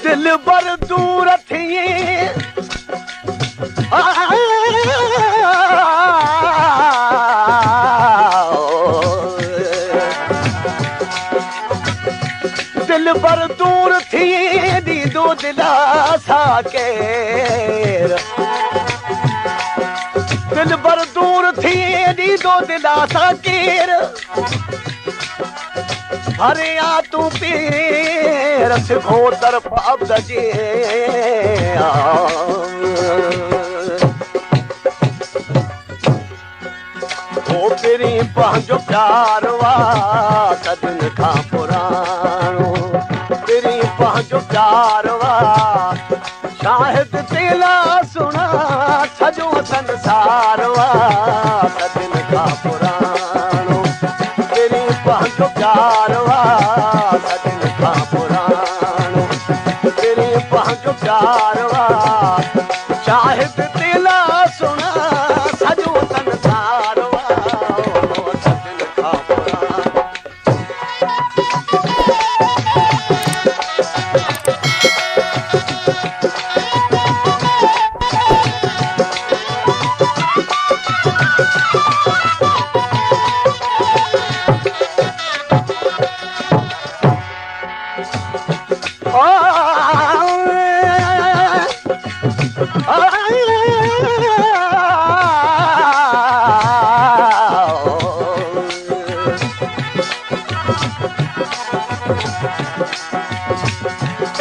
दिल बर दूर थी दिल बर दूर थी दीदो दिलासा केर दिल बर दूर थी दीदो दिलासा केर हरे आ तू पीर सिखो तरफ अब्द जे ओ तेरी पंहिंजो प्यार वा सदिन खां पुराणो तेरी पंहिंजो प्यार वा शाहिद तेला सुना सॼो संसार वा सदिन खां पुराणो तेरी पंहिंजो प्यार वा सदिन खां पुराणो तेरी पंहिंजो प्यार वा शाहिद तेला सुना सॼो संसार वा सदिन खां पुराणो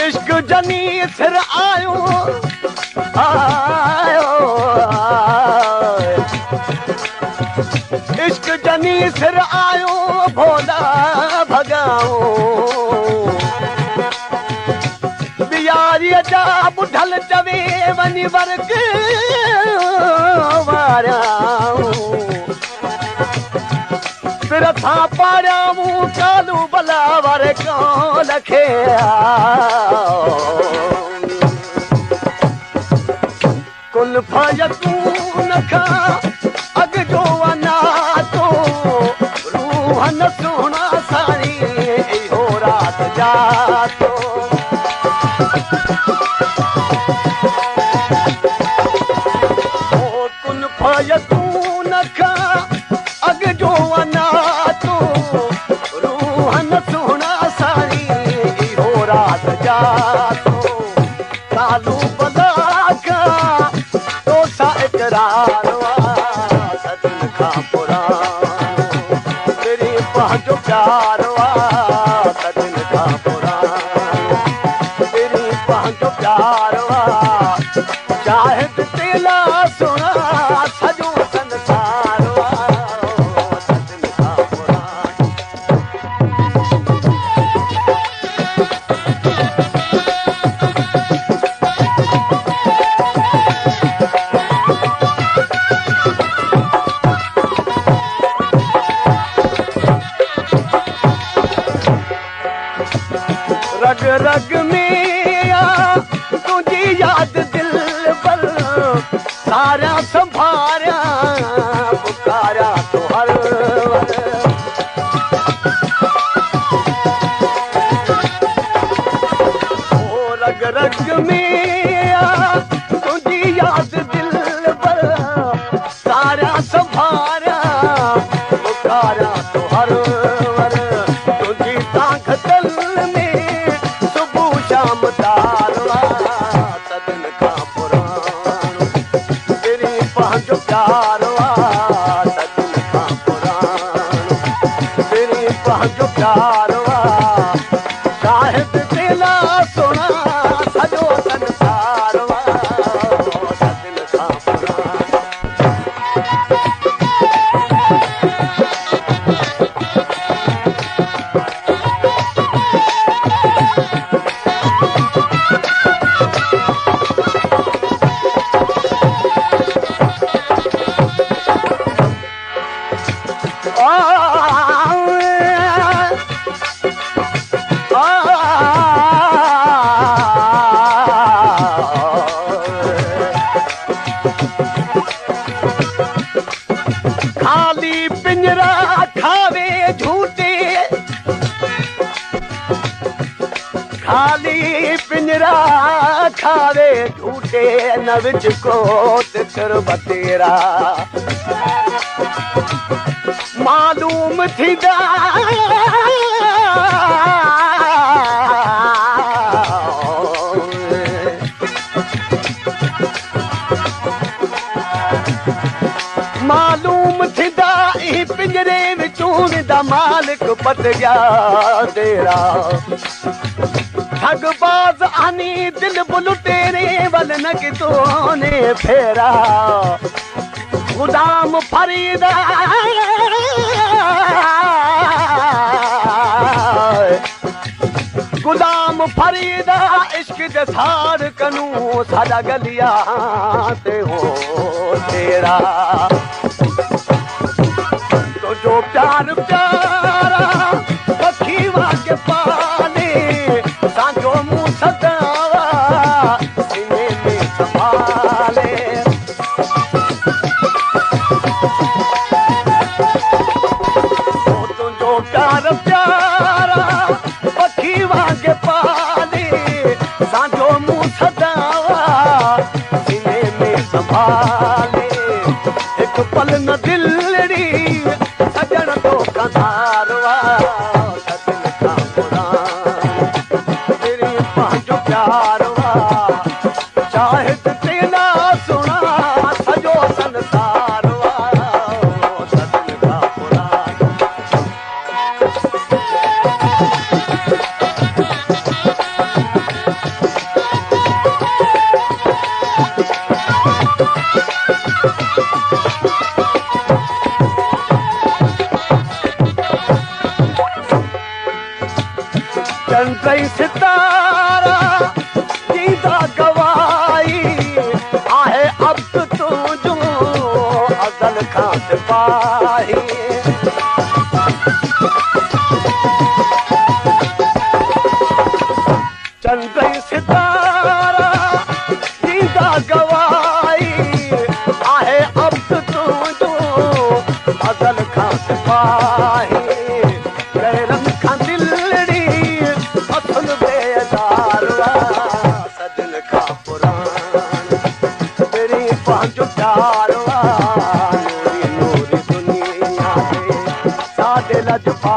इश्क जनी सिर आयो इश्क जनी सिर आयो भोला भगाओ बियारीअ जा बुढल चवे वञी वर्ग वारियाऊं सिर था पाड़ियाऊं कालू भला वर कौन खे कुल्फ यकून खां अॻ जो वञा तो रूह न सुहिणा साणी इहो राति जा तो कुल्फ यकून खां अॻ जो वञा तो रूह न सुहिणा साणी इहो राति जा तो कालू भला खां तो सा इकरार वा सदिन खां पुराणो तेरी पंहिंजो प्यार वा सदिन खां पुराणो तेरी पंहिंजो प्यार वा शाहिद तेला सुना सॼो संसार वा सदिन खां पुराणो रग रग में आ तुझी याद दिल पर सारा संभारिया पुकारा तो हर ओ रग रग में आ तुझी याद दिल पर सारा संभारिया पुकारा तो हर तुझी ताख दिल सदिन खां पुराणो तेरी पंहिंजो प्यार वा सदिन खां पुराणो खाली पिंजरा खावे झूठे न विच कोत कर बतेरा मालूम थींदा मालूम थींदा ई पिंजरे विचों वेंदा मालिक पत गया तेरा ठगबाज आनी दिल बुल तेरे वल न कितोने फेरा गुदाम फरीदा गुदाम फरीदा इश्क दे सार कनू साडा गलिया ते हो तेरा तो जो प्यार प्यारा पखी वाके पाले सांजो मुंह सदावा सीने में संभाले तो जो प्यार प्यारा पखी वाके पाले सांजो मुंह सदावा सीने में संभाले एक पल न दिलड़ी सजन तो कंधारवा सजन का पुराण तेरी पांचो प्यारवा शाहिद तेना सुना सजो संसारवा सजन का पुराण चंद्र सितारा दीदा गवाई आहे अब तू जो अजल खां सिपाही चंद्र सितारा दीदा गवाई आहे अब तू जो अजल खां सिपाही गैरन खां दिलड़ी असल बेदारवा सजन का पुराण तेरी पांचो प्यारवा नूरी नूरी दुनिया में सादे लजपा